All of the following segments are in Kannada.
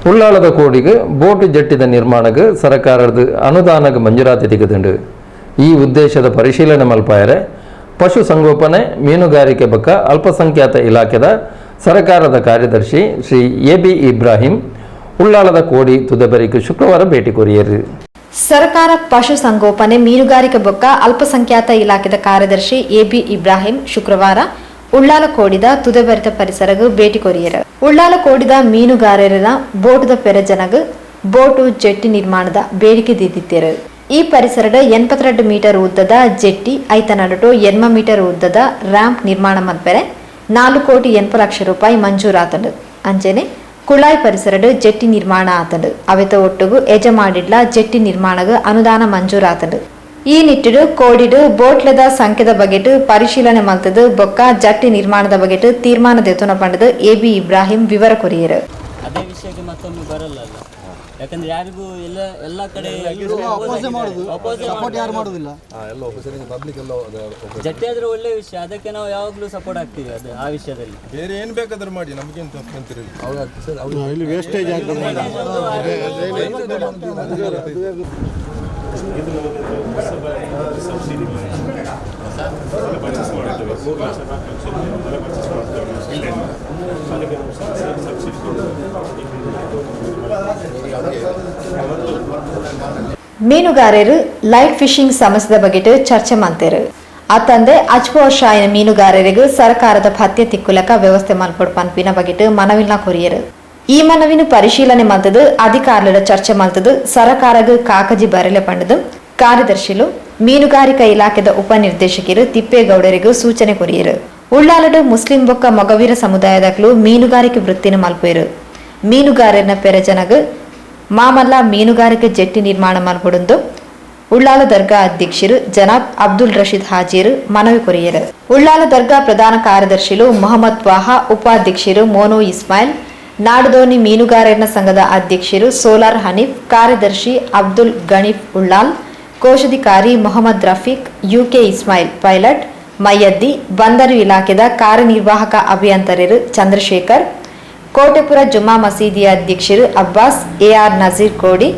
ಉಳ್ಳಾಲದ ಕೋಡಿಗೆ ಬೋಟ್ ಜಟ್ಟಿದ ನಿರ್ಮಾಣಕ್ಕೆ ಸರ್ಕಾರದ ಅನುದಾನಕ್ಕೆ ಮಂಜೂರಾತಿ ತೆಗೆದುಂಡು ಈ ಉದ್ದೇಶದ ಪರಿಶೀಲನೆ ಮಲ್ಪಾಯರೆ ಪಶು ಸಂಗೋಪನೆ ಮೀನುಗಾರಿಕೆ ಬಕ್ಕ ಅಲ್ಪಸಂಖ್ಯಾತ ಇಲಾಖೆದ ಸರ್ಕಾರದ ಕಾರ್ಯದರ್ಶಿ ಶ್ರೀ ಎ.ಬಿ. ಇಬ್ರಾಹಿಂ ಉಳ್ಳಾಲದ ಕೋಡಿ ತುದಬರಿಗೆ ಶುಕ್ರವಾರ ಭೇಟಿ ಕೊರಿಯರು. ಸರ್ಕಾರ ಪಶು ಸಂಗೋಪನೆ ಮೀನುಗಾರಿಕೆ ಬೊಕ್ಕ ಅಲ್ಪಸಂಖ್ಯಾತ ಇಲಾಖೆದ ಕಾರ್ಯದರ್ಶಿ ಎ.ಬಿ. ಇಬ್ರಾಹಿಂ ಶುಕ್ರವಾರ ಉಳ್ಳಾಲ ಕೋಡಿದ ತುದಬರಿತ ಪರಿಸರಗೂ ಭೇಟಿ ಕೊರಿಯರು. ಉಳ್ಳಾಲ ಕೋಡಿದ ಮೀನುಗಾರರ ಬೋಟದ ಪೆರಜನಗ ಬೋಟು ಜೆಟ್ಟಿ ನಿರ್ಮಾಣದ ಬೇಡಿಕೆ ದಿದ್ದಿತ್ತೇರು. ಈ ಪರಿಸರದ 82 ಮೀಟರ್ ಉದ್ದದ ಜೆಟ್ಟಿ ಐತನಡಟು 80 ಮೀಟರ್ ಉದ್ದದ ರ್ಯಾಂಪ್ ನಿರ್ಮಾಣ ಮಲ್ಪೆರೆ 4,80,00,000 ರೂಪಾಯಿ ಮಂಜೂರಾತಂಡು. ಅಂಚೆನೆ ಕುಳಾಯಿ ಪರಿಸರದ ಜೆಟ್ಟಿ ನಿರ್ಮಾಣ ಆತಂಡು. ಅವೆತ ಒಟ್ಟುಗು ಯಜಮಾಡಿಡ್ಲ ಜೆಟ್ಟಿ ನಿರ್ಮಾಣಗ ಅನುದಾನ ಮಂಜೂರಾತಂಡು. ಈ ನಿಟ್ಟಿಡು ಕೋಡಿಡು ಬೋಟ್ಲದ ಸಂಖ್ಯೆದ ಬಗೆಟ್ ಪರಿಶೀಲನೆ ಮಲ್ತದು ಬೊಕ್ಕ ಜಟ್ಟಿ ನಿರ್ಮಾಣದ ಬಗೆಟ್ ತೀರ್ಮಾನ ದೆತುನ ಪಂಡದು ಎ.ಬಿ. ಇಬ್ರಾಹಿಂ ವಿವರ ಕೊರಿಯರು. ಅದೇ ವಿಷಯಕ್ಕೆ ಮತ್ತೊಮ್ಮೆ ಬರಲ್ಲ, ಯಾಕಂದ್ರೆ ಯಾರಿಗೂ ಎಲ್ಲ ಕಡೆ ಜಟ್ಟಿ ಆದ್ರೆ ಒಳ್ಳೆ ವಿಷಯ, ಅದಕ್ಕೆ ನಾವು ಯಾವಾಗಲೂ ಸಪೋರ್ಟ್ ಆಗ್ತೀವಿ. ಅದು ಆ ವಿಷಯದಲ್ಲಿ ಬೇರೆ ಏನು ಬೇಕಾದ್ರೂ ಮಾಡಿ, ನಮಗೇನು ತಪ್ಪಂತಿರಲಿಲ್ಲ. ವೇಸ್ಟೇಜ್ ಮೀನುಗಾರರು ಲೈಟ್ ಫಿಶಿಂಗ್ ಸಮಸ್ಯೆದ ಬಗೆಟ್ ಚರ್ಚೆ ಮಾಡ್ತಾರೆ. ಅತ್ತಂದೆ ಅಜ್ಪೋಶಾಯಿನ ಮೀನುಗಾರರಿಗೂ ಸರ್ಕಾರದ ಭತ್ಯೆ ತಿಕ್ಕುಲಕ ವ್ಯವಸ್ಥೆ ಮಲ್ಪಡು ಪನ್ಪಿನ ಬಗೆಟ್ ಮನವಿನ ಕೊರಿಯರು. ಈ ಮನವಿನ ಪರಿಶೀಲನೆ ಮಲ್ತದು ಅಧಿಕಾರುಗಳ ಚರ್ಚೆ ಮಲ್ತದು ಸರ್ಕಾರಗೂ ಕಾಕಜಿ ಬರಲೆ ಪಂಡದು ಕಾರ್ಯದರ್ಶಿಲು ಮೀನುಗಾರಿಕಾ ಇಲಾಖೆದ ಉಪನಿರ್ದೇಶಕರು ತಿಪ್ಪೇಗೌಡರಿಗೂ ಸೂಚನೆ ಕೊರಿಯರು. ಉಳ್ಳಾಲಡು ಮುಸ್ಲಿಂ ಬೊಕ್ಕ ಮೊಗವೀರ ಸಮುದಾಯದಕ್ಕೂ ಮೀನುಗಾರಿಕೆ ವೃತ್ತಿನ ಮಲ್ಪೇರು. ಮೀನುಗಾರನ ಪೆರಜನಗ ಮಾಮಲ್ಲ ಮೀನುಗಾರಿಕೆ ಜೆಟ್ಟಿ ನಿರ್ಮಾಣ ಮಲ್ಪಡುಂದು ಉಳ್ಳಾಲ ದರ್ಗಾ ಅಧ್ಯಕ್ಷರು ಜನಾಬ್ ಅಬ್ದುಲ್ ರಶೀದ್ ಹಾಜೀರು ಮನವಿ ಕೊರಿಯರು. ಉಳ್ಳಾಲ ದರ್ಗಾ ಪ್ರಧಾನ ಕಾರ್ಯದರ್ಶಿಲು ಮೊಹಮ್ಮದ್ ವಾಹಾ, ಉಪಾಧ್ಯಕ್ಷರು ಮೋನು ಇಸ್ಮಾಯಿಲ್, ನಾಡದೋನಿ ಮೀನುಗಾರನ ಸಂಘದ ಅಧ್ಯಕ್ಷರು ಸೋಲಾರ್ ಹನೀಫ್, ಕಾರ್ಯದರ್ಶಿ ಅಬ್ದುಲ್ ಗಣೀಫ್ ಉಳ್ಳಾಲ್, ಕೋಶಾಧಿಕಾರಿ ಮೊಹಮ್ಮದ್ ರಫೀಕ್, ಯುಕೆ ಇಸ್ಮಾಯಿಲ್, ಪೈಲಟ್ ಮಯ್ಯದ್ದಿ, ಬಂದರು ಇಲಾಖೆದ ಕಾರ್ಯನಿರ್ವಾಹಕ ಅಭಿಯಂತರರು ಚಂದ್ರಶೇಖರ್, ಕೋಟೆಪುರ ಜುಮಾ ಮಸೀದಿಯ ಅಧ್ಯಕ್ಷರು ಅಬ್ಬಾಸ್, ಎ.ಆರ್. ನಜೀರ್ ಕೋಡಿ,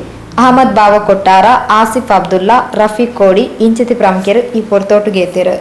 ಅಹಮದ್ ಬಾವ ಕೊಟ್ಟಾರ, ಆಸಿಫ್ ಅಬ್ದುಲ್ಲಾ, ರಫೀಕ್ ಕೋಡಿ ಇಂಚಿತಿ ಪ್ರಮುಖರು ಈ ಪೊರ್ತೋಟುಗೆ ಎತ್ತೇರು.